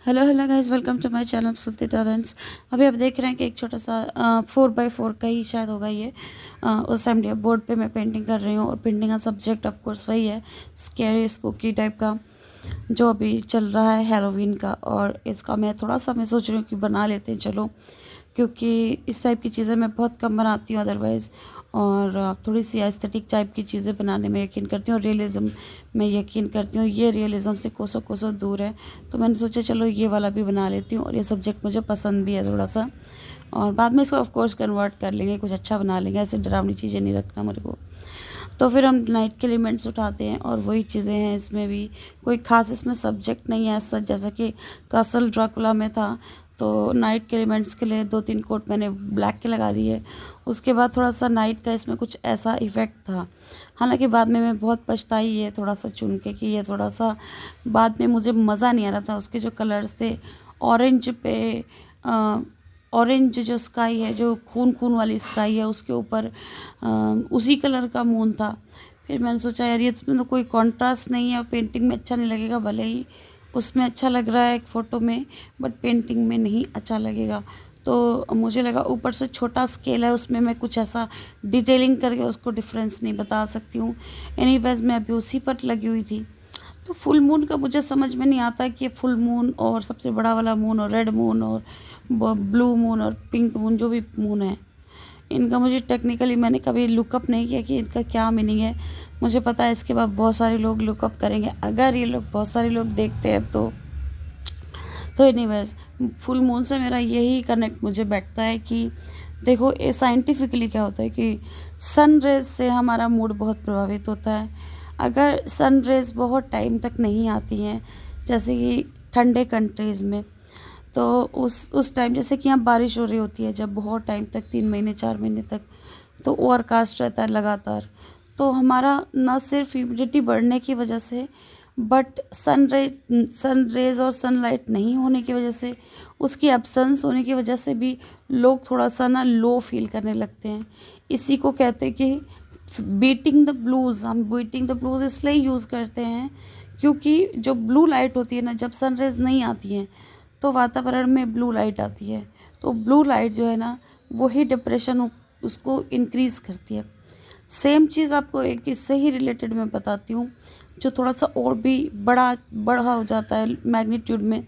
Hello hello guys, welcome to my channel सुल्ती talents. अभी आप देख रहे हैं कि एक छोटा सा 4x4 का ही शायद होगा ये। उस टाइम बोर्ड पे मैं पेंटिंग कर रही हूँ और पेंटिंग का सब्जेक्ट ऑफ कोर्स वही है, स्कैरी स्पूकी टाइप का जो अभी चल रहा है हैलोवीन का। और इसका मैं सोच रही हूँ कि बना लेते हैं चलो, क्योंकि इस टाइप की चीज़ें मैं बहुत कम बनाती हूँ अदरवाइज़। और थोड़ी सी एस्थेटिक टाइप की चीज़ें बनाने में यकीन करती हूँ और रियलिज़म में यकीन करती हूँ। ये रियलिज़म से कोसों कोसों दूर है, तो मैंने सोचा चलो ये वाला भी बना लेती हूँ। और ये सब्जेक्ट मुझे पसंद भी है थोड़ा सा, और बाद में इसको ऑफ कोर्स कन्वर्ट कर लेंगे, कुछ अच्छा बना लेंगे। ऐसे डरावनी चीज़ें नहीं रखना मेरे को। तो फिर हम नाइट के एलिमेंट्स उठाते हैं और वही चीज़ें हैं इसमें भी। कोई ख़ास इसमें सब्जेक्ट नहीं है सच, जैसा कि कासल ड्राकुला में था। तो नाइट के एलिमेंट्स के लिए 2-3 कोट मैंने ब्लैक के लगा दिए। उसके बाद थोड़ा सा नाइट का इसमें कुछ ऐसा इफ़ेक्ट था। हालांकि बाद में मैं बहुत पछताई ये थोड़ा सा चुन के कि ये थोड़ा सा बाद में मुझे मज़ा नहीं आ रहा था। उसके जो कलर्स थे ऑरेंज पे, ऑरेंज जो स्काई है, जो खून खून वाली स्काई है, उसके ऊपर उसी कलर का मून था। फिर मैंने सोचा यार ये इसमें तो कोई कॉन्ट्रास्ट नहीं है और पेंटिंग में अच्छा नहीं लगेगा। भले ही उसमें अच्छा लग रहा है एक फ़ोटो में, बट पेंटिंग में नहीं अच्छा लगेगा। तो मुझे लगा ऊपर से छोटा स्केल है, उसमें मैं कुछ ऐसा डिटेलिंग करके उसको डिफरेंस नहीं बता सकती हूँ। एनीवेज मैं अभी उसी पर लगी हुई थी। तो फुल मून का मुझे समझ में नहीं आता कि ये फुल मून और सबसे बड़ा वाला मून और रेड मून और ब्लू मून और पिंक मून, जो भी मून है, इनका मुझे टेक्निकली मैंने कभी लुकअप नहीं किया कि इनका क्या मीनिंग है। मुझे पता है इसके बाद बहुत सारे लोग लुकअप करेंगे, अगर ये लोग बहुत सारे लोग देखते हैं तो एनीवेज फुल मून से मेरा यही कनेक्ट मुझे बैठता है कि देखो ये साइंटिफिकली क्या होता है कि सन रेज से हमारा मूड बहुत प्रभावित होता है। अगर सन रेज बहुत टाइम तक नहीं आती हैं, जैसे कि ठंडे कंट्रीज़ में, तो उस टाइम जैसे कि यहाँ बारिश हो रही होती है जब बहुत टाइम तक, 3 महीने 4 महीने तक, तो ओवरकास्ट रहता है लगातार। तो हमारा न सिर्फ ह्यूमिडिटी बढ़ने की वजह से, बट सन रेज और सनलाइट नहीं होने की वजह से, उसकी एब्सेंस होने की वजह से भी लोग थोड़ा सा ना लो फील करने लगते हैं। इसी को कहते हैं कि बीटिंग द ब्लूज़। हम बीटिंग द ब्लूज़ इसलिए यूज़ करते हैं क्योंकि जो ब्लू लाइट होती है ना, जब सन रेज नहीं आती हैं तो वातावरण में ब्लू लाइट आती है। तो ब्लू लाइट जो है ना, वही डिप्रेशन उसको इंक्रीज़ करती है। सेम चीज़ आपको एक इससे ही रिलेटेड मैं बताती हूँ, जो थोड़ा सा और भी बड़ा हो जाता है मैग्नीट्यूड में।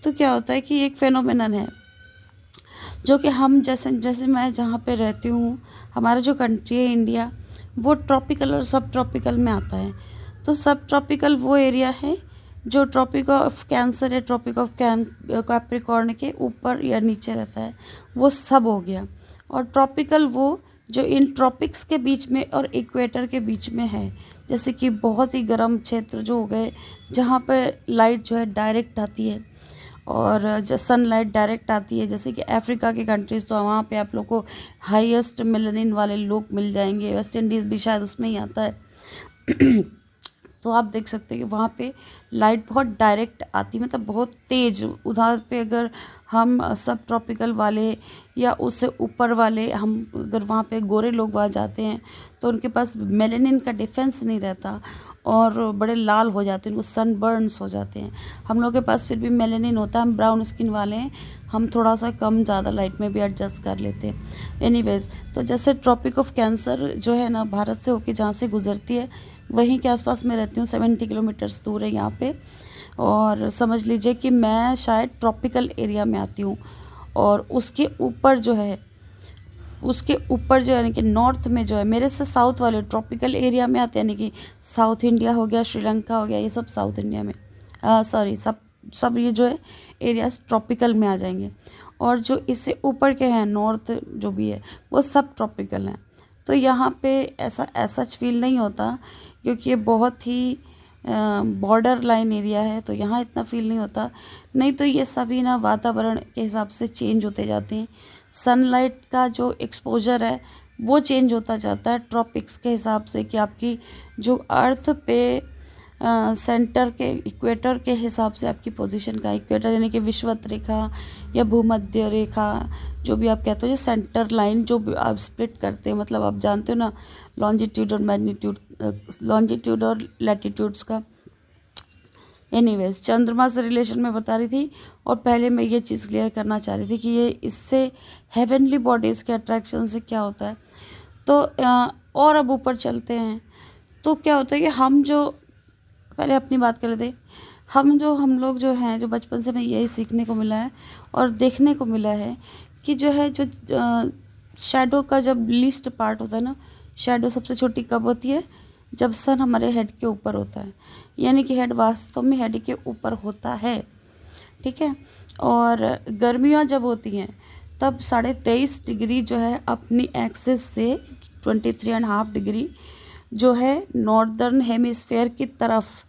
तो क्या होता है कि एक फेनोमेनन है जो कि हम जैसे जैसे मैं जहाँ पे रहती हूँ, हमारा जो कंट्री है इंडिया, वो ट्रॉपिकल और सब ट्रॉपिकल में आता है। तो सब ट्रॉपिकल वो एरिया है जो ट्रॉपिक ऑफ कैंसर या ट्रॉपिक ऑफ कैप्रिकॉर्न के ऊपर या नीचे रहता है, वो सब हो गया। और ट्रॉपिकल वो जो इन ट्रॉपिक्स के बीच में और इक्वेटर के बीच में है, जैसे कि बहुत ही गर्म क्षेत्र जो हो गए, जहाँ पर लाइट जो है डायरेक्ट आती है और जो सनलाइट डायरेक्ट आती है, जैसे कि अफ्रीका के कंट्रीज़, तो वहाँ पे आप लोग को हाईएस्ट मेलानिन वाले लोग मिल जाएंगे। वेस्ट इंडीज़ भी शायद उसमें ही आता है। तो आप देख सकते हैं कि वहाँ पे लाइट बहुत डायरेक्ट आती, मतलब बहुत तेज़। उधर पे अगर हम सब ट्रॉपिकल वाले या उससे ऊपर वाले, हम अगर वहाँ पे गोरे लोग वहाँ जाते हैं तो उनके पास मेलेनिन का डिफेंस नहीं रहता और बड़े लाल हो जाते हैं, उनको सनबर्न्स हो जाते हैं। हम लोग के पास फिर भी मेलेनिन होता है, हम ब्राउन स्किन वाले हैं, हम थोड़ा सा कम ज़्यादा लाइट में भी एडजस्ट कर लेते हैं। एनीवेज, तो जैसे ट्रॉपिक ऑफ कैंसर जो है ना, भारत से होके जहाँ से गुजरती है, वहीं के आसपास मैं रहती हूँ। 70 किलोमीटर्स दूर है यहाँ पे। और समझ लीजिए कि मैं शायद ट्रॉपिकल एरिया में आती हूँ। और उसके ऊपर जो यानी कि नॉर्थ में जो है, मेरे से साउथ वाले ट्रॉपिकल एरिया में आते हैं, यानी कि साउथ इंडिया हो गया, श्रीलंका हो गया, ये सब साउथ इंडिया में, सॉरी, सब ये जो है एरियाज ट्रॉपिकल में आ जाएंगे। और जो इससे ऊपर के हैं नॉर्थ जो भी है, वो सब ट्रॉपिकल हैं। तो यहाँ पे ऐसा फील नहीं होता, क्योंकि ये बहुत ही बॉर्डर लाइन एरिया है, तो यहाँ इतना फील नहीं होता। नहीं तो ये सभी ना वातावरण के हिसाब से चेंज होते जाते हैं। सनलाइट का जो एक्सपोजर है वो चेंज होता जाता है ट्रॉपिक्स के हिसाब से, कि आपकी जो अर्थ पे सेंटर के इक्वेटर के हिसाब से आपकी पोजीशन का, इक्वेटर यानी कि विषुवत रेखा या भूमध्य रेखा, जो भी आप कहते हो, जो सेंटर लाइन जो भी आप स्प्लिट करते हैं, मतलब आप जानते हो ना लॉन्जिट्यूड और मैग्नीट्यूड, लॉन्जिट्यूड और लैटिट्यूड्स का। एनीवेज, चंद्रमा से रिलेशन में बता रही थी। और पहले मैं ये चीज़ क्लियर करना चाह रही थी कि ये इससे हेवनली बॉडीज़ के अट्रैक्शन से क्या होता है। तो और अब ऊपर चलते हैं तो क्या होता है कि हम जो पहले अपनी बात कर लेते हैं, हम लोग जो हैं, जो बचपन से हमें यही सीखने को मिला है और देखने को मिला है कि जो है जो शैडो का जब लीस्ट पार्ट होता है ना, शैडो सबसे छोटी कब होती है, जब सन हमारे हेड के ऊपर होता है, यानी कि हेड वास्तव में हेड के ऊपर होता है, ठीक है। और गर्मियाँ जब होती हैं तब 23.5 डिग्री जो है अपनी एक्सिस से 23.5 डिग्री जो है नॉर्दर्न हेमिस्फेयर की तरफ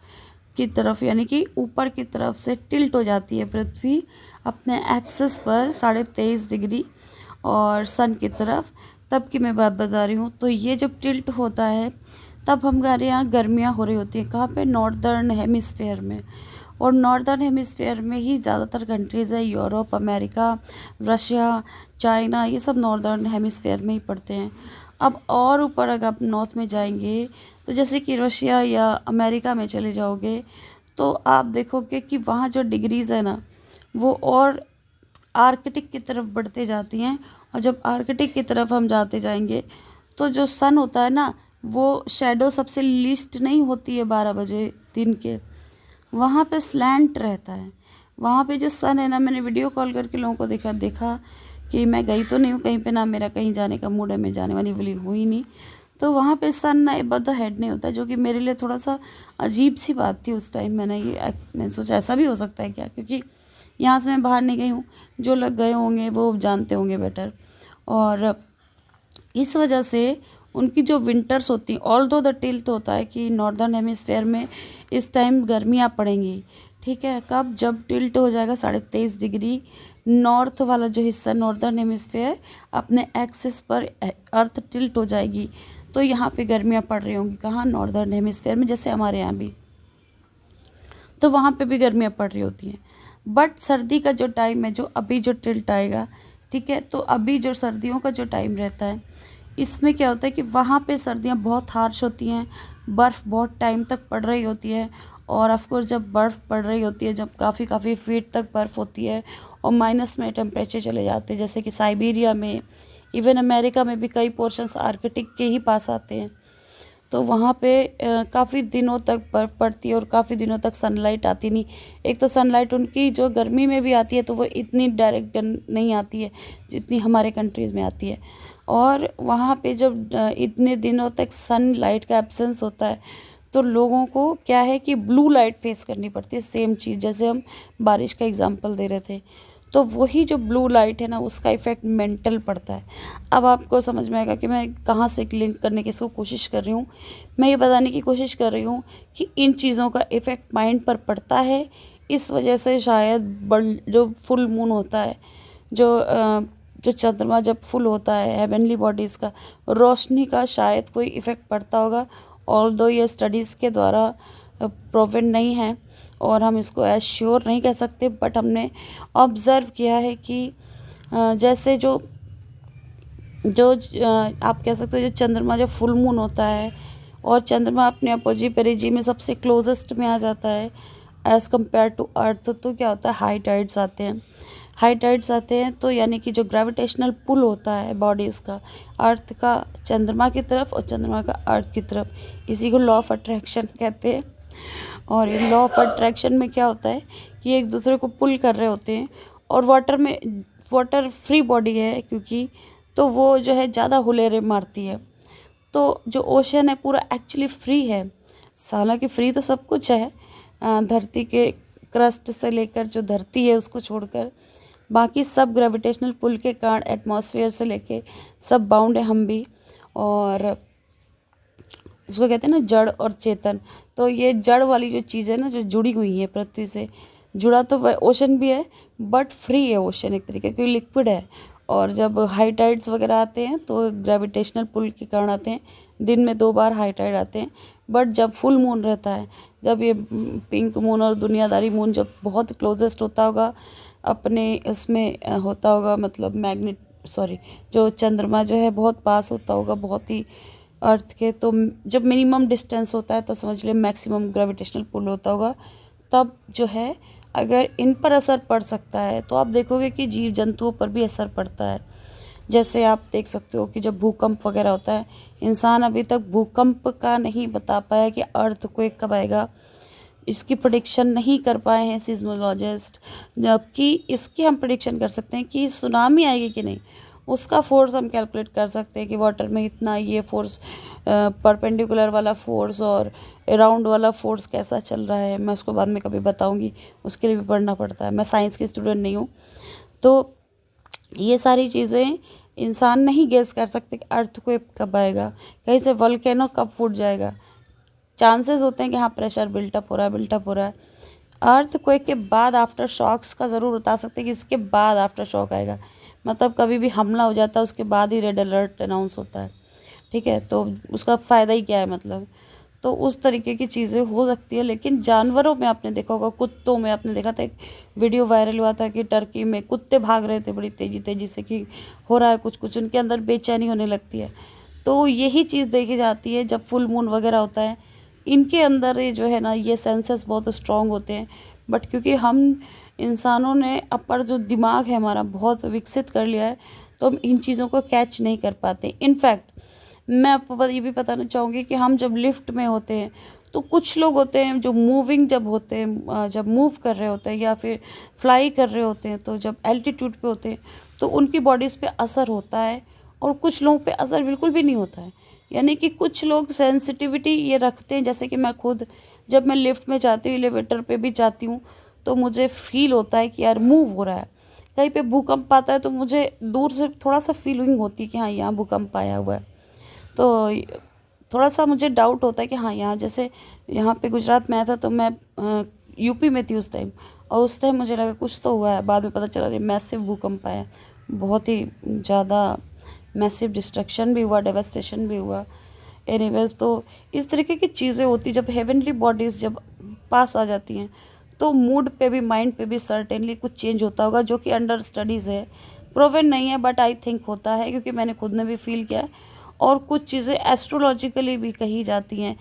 यानी कि ऊपर की तरफ से टिल्ट हो जाती है पृथ्वी अपने एक्सिस पर 23.5 डिग्री और सन की तरफ, तब की मैं बात बता रही हूँ। तो ये जब टिल्ट होता है तब हमारे यहाँ गर्मियाँ हो रही होती हैं, कहाँ पे, नॉर्दर्न हेमिस्फेयर में। और नॉर्दर्न हेमिस्फेयर में ही ज़्यादातर कंट्रीज़ है, यूरोप, अमेरिका, रशिया, चाइना, ये सब नॉर्दर्न हेमिस्फेयर में ही पड़ते हैं। अब और ऊपर अगर आप नॉर्थ में जाएंगे तो जैसे कि रशिया या अमेरिका में चले जाओगे तो आप देखोगे कि वहाँ जो डिग्रीज़ है ना वो और आर्कटिक की तरफ बढ़ते जाती हैं। और जब आर्कटिक की तरफ हम जाते जाएंगे तो जो सन होता है ना वो शैडो सबसे लीस्ट नहीं होती है 12 बजे दिन के, वहाँ पे स्लैंट रहता है। वहाँ पे जो सन है ना, मैंने वीडियो कॉल करके लोगों को देखा कि मैं गई तो नहीं हूँ कहीं पे, ना मेरा कहीं जाने का मूड है, मैं जाने वाली हुई नहीं। तो वहाँ पे सन ना अबव द हेड नहीं होता, जो कि मेरे लिए थोड़ा सा अजीब सी बात थी उस टाइम। मैंने सोचा ऐसा भी हो सकता है क्या, क्योंकि यहाँ से मैं बाहर नहीं गई हूँ, जो लोग गए होंगे वो जानते होंगे बेटर। और इस वजह से उनकी जो विंटर्स होती हैं, ऑल्दो द टिल्ट होता है कि नॉर्दर्न हेमिस्फेयर में इस टाइम गर्मियाँ पड़ेंगी, ठीक है। कब, जब टिल्ट हो जाएगा 23.5 डिग्री, नॉर्थ वाला जो हिस्सा नॉर्दर्न हेमिस्फेयर अपने एक्सिस पर अर्थ टिल्ट हो जाएगी, तो यहाँ पे गर्मियाँ पड़ रही होंगी, कहाँ, नॉर्दर्न हेमिस्फेयर में, जैसे हमारे यहाँ भी। तो वहाँ पे भी गर्मियाँ पड़ रही होती हैं। बट सर्दी का जो टाइम है, जो अभी जो टिल्ट आएगा, ठीक है, तो अभी जो सर्दियों का जो टाइम रहता है, इसमें क्या होता है कि वहाँ पे सर्दियाँ बहुत हार्श होती हैं, बर्फ़ बहुत टाइम तक पड़ रही होती है। और ऑफ कोर्स जब बर्फ़ पड़ रही होती है, जब काफ़ी फीट तक बर्फ़ होती है और माइनस में टेम्परेचर चले जाते हैं, जैसे कि साइबेरिया में, इवन अमेरिका में भी कई पोर्शंस आर्कटिक के ही पास आते हैं। तो वहाँ पे काफ़ी दिनों तक बर्फ़ पड़ती है और काफ़ी दिनों तक सनलाइट आती नहीं। एक तो सनलाइट उनकी जो गर्मी में भी आती है तो वो इतनी डायरेक्ट नहीं आती है जितनी हमारे कंट्रीज़ में आती है। और वहाँ पे जब इतने दिनों तक सनलाइट का एब्सेंस होता है तो लोगों को क्या है कि ब्लू लाइट फेस करनी पड़ती है। सेम चीज़ जैसे हम बारिश का एग्जांपल दे रहे थे, तो वही जो ब्लू लाइट है ना, उसका इफ़ेक्ट मेंटल पड़ता है। अब आपको समझ में आएगा कि मैं कहाँ से लिंक करने की इसको कोशिश कर रही हूँ। मैं ये बताने की कोशिश कर रही हूँ कि इन चीज़ों का इफ़ेक्ट माइंड पर पड़ता है। इस वजह से शायद जो फुल मून होता है, जो चंद्रमा जब फुल होता है, हेवनली बॉडीज़ का रोशनी का शायद कोई इफ़ेक्ट पड़ता होगा। ऑल्दो ये स्टडीज़ के द्वारा प्रूवन नहीं है और हम इसको एज श्योर नहीं कह सकते, बट हमने ऑब्ज़र्व किया है कि जैसे जो आप कह सकते हो, जो चंद्रमा जब फुल मून होता है और चंद्रमा अपने अपोजी पेरिजी में सबसे क्लोजेस्ट में आ जाता है एज़ कम्पेयर टू अर्थ, तो क्या होता है, हाई टाइड्स आते हैं। तो यानी कि जो ग्रेविटेशनल पुल होता है बॉडीज़ का, अर्थ का चंद्रमा की तरफ और चंद्रमा का अर्थ की तरफ, इसी को लॉ ऑफ अट्रैक्शन कहते हैं। और ये लॉ ऑफ अट्रैक्शन में क्या होता है कि एक दूसरे को पुल कर रहे होते हैं। और वाटर फ्री बॉडी है क्योंकि, तो वो जो है ज़्यादा हुलेरे मारती है। तो जो ओशन है पूरा एक्चुअली फ्री है, हालांकि फ्री तो सब कुछ है, धरती के क्रस्ट से लेकर जो धरती है उसको छोड़कर बाकी सब ग्रेविटेशनल पुल के कारण एटमॉस्फेयर से लेके सब बाउंड है हम भी। और उसको कहते हैं ना जड़ और चेतन, तो ये जड़ वाली जो चीज़ है ना, जो जुड़ी हुई है पृथ्वी से जुड़ा, तो वह ओशन भी है बट फ्री है ओशन एक तरीके, क्योंकि लिक्विड है। और जब हाई टाइड्स वगैरह आते हैं तो ग्रेविटेशनल पुल के कारण आते हैं, दिन में 2 बार हाई टाइड आते हैं। बट जब फुल मून रहता है, जब ये पिंक मून और दुनियादारी मून जब बहुत क्लोजेस्ट होता होगा अपने इसमें होता होगा, मतलब जो चंद्रमा जो है बहुत पास होता होगा बहुत ही अर्थ के, तो जब मिनिमम डिस्टेंस होता है तो समझ लिया मैक्सिमम ग्रेविटेशनल पुल होता होगा, तब जो है अगर इन पर असर पड़ सकता है तो आप देखोगे कि जीव जंतुओं पर भी असर पड़ता है। जैसे आप देख सकते हो कि जब भूकंप वगैरह होता है, इंसान अभी तक भूकंप का नहीं बता पाया कि अर्थक्वेक कब आएगा, इसकी प्रेडिक्शन नहीं कर पाए हैं सिज्मोलॉजिस्ट। जबकि इसकी हम प्रेडिक्शन कर सकते हैं कि सुनामी आएगी कि नहीं, उसका फोर्स हम कैलकुलेट कर सकते हैं कि वाटर में इतना ये फोर्स, परपेंडिकुलर वाला फोर्स और अराउंड वाला फोर्स कैसा चल रहा है। मैं उसको बाद में कभी बताऊंगी, उसके लिए भी पढ़ना पड़ता है। मैं साइंस की स्टूडेंट नहीं हूँ, तो ये सारी चीज़ें इंसान नहीं गेस कर सकते कि अर्थक्वेक कब आएगा, कहीं से वोल्केनो कब फूट जाएगा। चांसेस होते हैं कि हाँ प्रेशर बिल्टअप हो रहा है। अर्थक्वेक के बाद आफ्टर शॉक्स का ज़रूर बता सकते हैं कि इसके बाद आफ्टर शॉक आएगा, मतलब कभी भी हमला हो जाता है उसके बाद ही रेड अलर्ट अनाउंस होता है, ठीक है। तो उसका फ़ायदा ही क्या है, मतलब तो उस तरीके की चीज़ें हो सकती है। लेकिन जानवरों में आपने देखा होगा, कुत्तों में आपने देखा था, एक वीडियो वायरल हुआ था कि टर्की में कुत्ते भाग रहे थे बड़ी तेज़ी से कि हो रहा है कुछ, उनके अंदर बेचैनी होने लगती है। तो यही चीज़ देखी जाती है जब फुल मून वगैरह होता है, इनके अंदर ये जो है ना, ये सेंसेस बहुत स्ट्रॉन्ग होते हैं। बट क्योंकि हम इंसानों ने अपर जो दिमाग है हमारा बहुत विकसित कर लिया है, तो हम इन चीज़ों को कैच नहीं कर पाते। इनफैक्ट मैं आपको ये भी बताना चाहूँगी कि हम जब लिफ्ट में होते हैं तो कुछ लोग होते हैं जो मूविंग जब होते हैं, जब मूव कर रहे होते हैं या फिर फ्लाई कर रहे होते हैं, तो जब एल्टीट्यूड पे होते हैं तो उनकी बॉडीज़ पे असर होता है और कुछ लोगों पे असर बिल्कुल भी नहीं होता है। यानी कि कुछ लोग सेंसिटिविटी ये रखते हैं, जैसे कि मैं खुद जब मैं लिफ्ट में जाती हूँ, एलिवेटर पे भी जाती हूँ, तो मुझे फील होता है कि यार मूव हो रहा है। कहीं पे भूकंप आता है तो मुझे दूर से थोड़ा सा फीलिंग होती है कि हाँ यहाँ भूकंप आया हुआ है। तो थोड़ा सा मुझे डाउट होता है कि हाँ यहाँ, जैसे यहाँ पे गुजरात में आया था तो मैं यूपी में थी उस टाइम, और उस टाइम मुझे लगा कुछ तो हुआ है। बाद में पता चला मैसिव भूकंप आया, बहुत ही ज़्यादा मैसिव डिस्ट्रक्शन भी हुआ, डेवास्टेशन भी हुआ। एनीवेज, तो इस तरीके की चीज़ें होती जब हेवनली बॉडीज़ जब पास आ जाती हैं, तो मूड पे भी, माइंड पे भी सर्टेनली कुछ चेंज होता होगा, जो कि अंडर स्टडीज़ है, प्रूवन नहीं है, बट आई थिंक होता है, क्योंकि मैंने खुद ने भी फील किया है। और कुछ चीज़ें एस्ट्रोलॉजिकली भी कही जाती हैं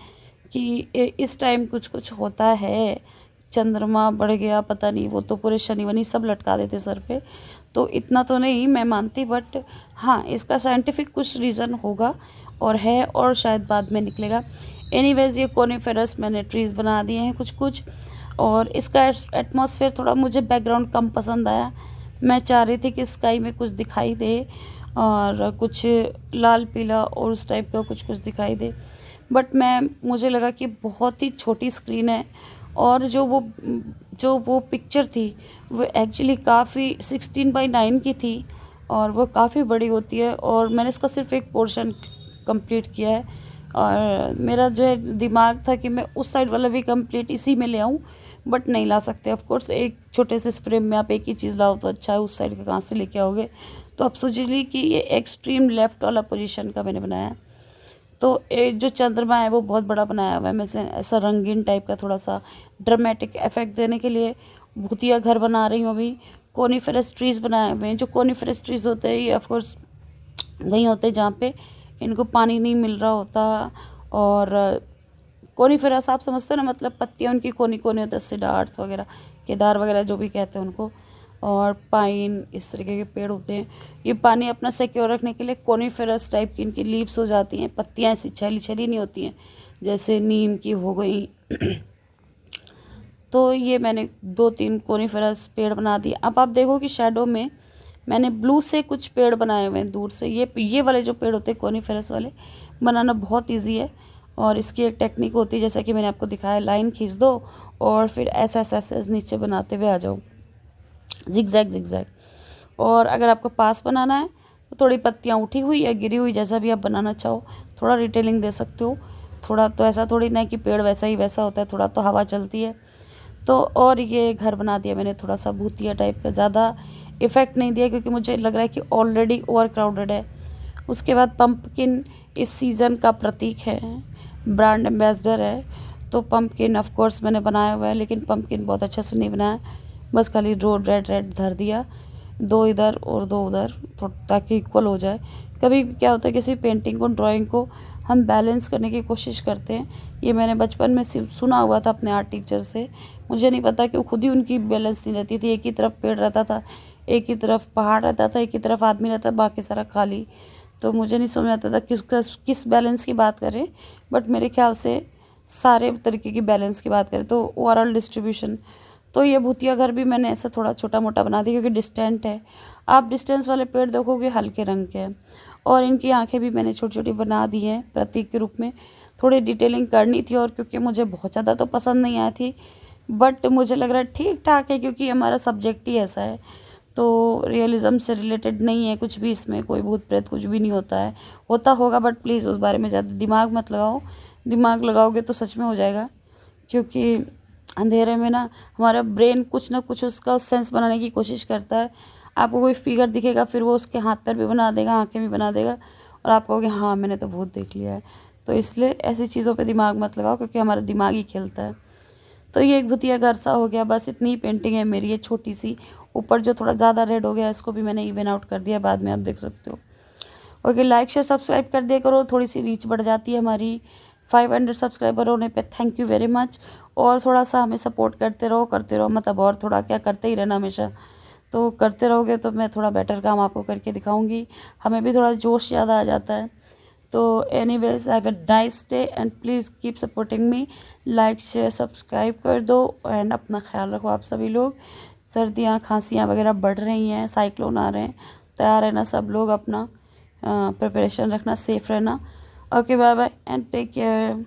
कि इस टाइम कुछ कुछ होता है, चंद्रमा बढ़ गया, पता नहीं, वो तो पूरे शनि वनी सब लटका देते सर पे, तो इतना तो नहीं मैं मानती, बट हाँ इसका साइंटिफिक कुछ रीज़न होगा और है, और शायद बाद में निकलेगा। एनीवेज, ये कोनिफेरस मैंने ट्रीज़ बना दिए हैं कुछ कुछ, और इसका एटमॉस्फेयर थोड़ा मुझे बैकग्राउंड कम पसंद आया। मैं चाह रही थी कि स्काई में कुछ दिखाई दे और कुछ लाल पीला और उस टाइप का कुछ कुछ दिखाई दे, बट मुझे लगा कि बहुत ही छोटी स्क्रीन है, और जो वो पिक्चर थी वो एक्चुअली काफ़ी 16:9 की थी, और वो काफ़ी बड़ी होती है, और मैंने इसका सिर्फ एक पोर्शन कंप्लीट किया है। और मेरा जो है दिमाग था कि मैं उस साइड वाला भी कंप्लीट इसी में ले आऊँ, बट नहीं ला सकते ऑफ कोर्स। एक छोटे से फ्रेम में आप एक ही चीज़ लाओ तो अच्छा है, उस साइड का कहाँ से लेके आओगे। तो आप सोच लीजिए कि ये एक्सट्रीम लेफ़्ट वाला पोजीशन का मैंने बनाया है। तो एक जो चंद्रमा है वो बहुत बड़ा बनाया हुआ है, मैं से ऐसा रंगीन टाइप का, थोड़ा सा ड्रामेटिक इफेक्ट देने के लिए भूतिया घर बना रही हूँ अभी। कोनिफेरस ट्रीज़ बनाए हुए हैं। जो कोनिफेरस ट्रीज़ होते हैं ये ऑफकोर्स वहीं होते हैं जहाँ पे इनको पानी नहीं मिल रहा होता, और कोनिफेरस आप समझते हो ना, मतलब पत्तियाँ उनकी कोनी कोनी होती है, सिडार्थ वगैरह, केदार वगैरह जो भी कहते हैं उनको, और पाइन, इस तरीके के पेड़ होते हैं। ये पानी अपना सिक्योर रखने के लिए कोनिफेरस टाइप की इनकी लीव्स हो जाती हैं, पत्तियाँ ऐसी छैली छैली नहीं होती हैं जैसे नीम की हो गई। तो ये मैंने 2-3 कोनिफेरस पेड़ बना दिए। अब आप देखो कि शैडो में मैंने ब्लू से कुछ पेड़ बनाए हुए हैं दूर से। ये वाले जो पेड़ होते हैं कोनिफेरस वाले, बनाना बहुत ईजी है, और इसकी एक टेक्निक होती है जैसा कि मैंने आपको दिखाया, लाइन खींच दो और फिर ऐसा नीचे बनाते हुए आ जाओ, जिगजैग। और अगर आपको पास बनाना है तो थोड़ी पत्तियाँ उठी हुई या गिरी हुई, जैसा भी आप बनाना चाहो, थोड़ा डिटेलिंग दे सकते हो। थोड़ा तो ऐसा थोड़ी ना कि पेड़ वैसा ही वैसा होता है, थोड़ा तो हवा चलती है। तो और ये घर बना दिया मैंने थोड़ा सा भूतिया टाइप का, ज़्यादा इफ़ेक्ट नहीं दिया क्योंकि मुझे लग रहा है कि ऑलरेडी ओवर क्राउडेड है। उसके बाद पंपकिन इस सीज़न का प्रतीक है, ब्रांड एम्बेसडर है, तो पंपकिन ऑफ कोर्स मैंने बनाया हुआ है, लेकिन पंपकिन बहुत अच्छे से नहीं बनाया, बस खाली रेड धर दिया, 2 इधर और 2 उधर, ताकि इक्वल हो जाए। कभी क्या होता है किसी पेंटिंग को, ड्राइंग को हम बैलेंस करने की कोशिश करते हैं। ये मैंने बचपन में सिर्फ सुना हुआ था अपने आर्ट टीचर से, मुझे नहीं पता कि वो खुद ही उनकी बैलेंस नहीं रहती थी। एक ही तरफ पेड़ रहता था, एक ही तरफ पहाड़ रहता था, एक ही तरफ आदमी रहता था, बाकी सारा खाली। तो मुझे नहीं समझ आता था किस बैलेंस की बात करें, बट मेरे ख्याल से सारे तरीके की बैलेंस की बात करें तो ओवरऑल डिस्ट्रीब्यूशन। तो ये भूतिया घर भी मैंने ऐसा थोड़ा छोटा मोटा बना दिया क्योंकि डिस्टेंट है। आप डिस्टेंस वाले पेड़ देखोगे हल्के रंग के हैं, और इनकी आंखें भी मैंने छोटी छोटी बना दी हैं प्रतीक के रूप में। थोड़ी डिटेलिंग करनी थी, और क्योंकि मुझे बहुत ज़्यादा तो पसंद नहीं आई थी, बट मुझे लग रहा है ठीक ठाक है क्योंकि हमारा सब्जेक्ट ही ऐसा है। तो रियलिज़म से रिलेटेड नहीं है कुछ भी, इसमें कोई भूत प्रेत कुछ भी नहीं होता है। होता होगा बट प्लीज़ उस बारे में ज़्यादा दिमाग मत लगाओ, दिमाग लगाओगे तो सच में हो जाएगा। क्योंकि अंधेरे में ना हमारा ब्रेन कुछ ना कुछ उसका सेंस बनाने की कोशिश करता है। आपको कोई फिगर दिखेगा, फिर वो उसके हाथ पैर भी बना देगा, आंखें भी बना देगा, और आप कहोगे हाँ मैंने तो भूत देख लिया है। तो इसलिए ऐसी चीज़ों पे दिमाग मत लगाओ क्योंकि हमारा दिमाग ही खेलता है। तो ये एक भूतिया घर सा हो गया, बस इतनी ही पेंटिंग है मेरी, ये छोटी सी। ऊपर जो थोड़ा ज़्यादा रेड हो गया इसको भी मैंने इवन आउट कर दिया, बाद में आप देख सकते हो। ओके, लाइक शेयर सब्सक्राइब कर दिया करो, थोड़ी सी रीच बढ़ जाती है हमारी। 500 सब्सक्राइबर होने पे थैंक यू वेरी मच। और थोड़ा सा हमें सपोर्ट करते रहो, मतलब और थोड़ा क्या, करते ही रहना हमेशा। तो करते रहोगे तो मैं थोड़ा बेटर काम आपको करके दिखाऊंगी, हमें भी थोड़ा जोश ज़्यादा आ जाता है। तो anyways have a nice day and please keep supporting me. Like share subscribe कर दो, एंड अपना ख्याल रखो आप सभी लोग। सर्दियाँ खांसियाँ वगैरह बढ़ रही हैं, साइक्लोन आ रहे हैं, तैयार रहना सब लोग, अपना प्रिपरेशन रखना, सेफ रहना। Okay, bye bye and take care.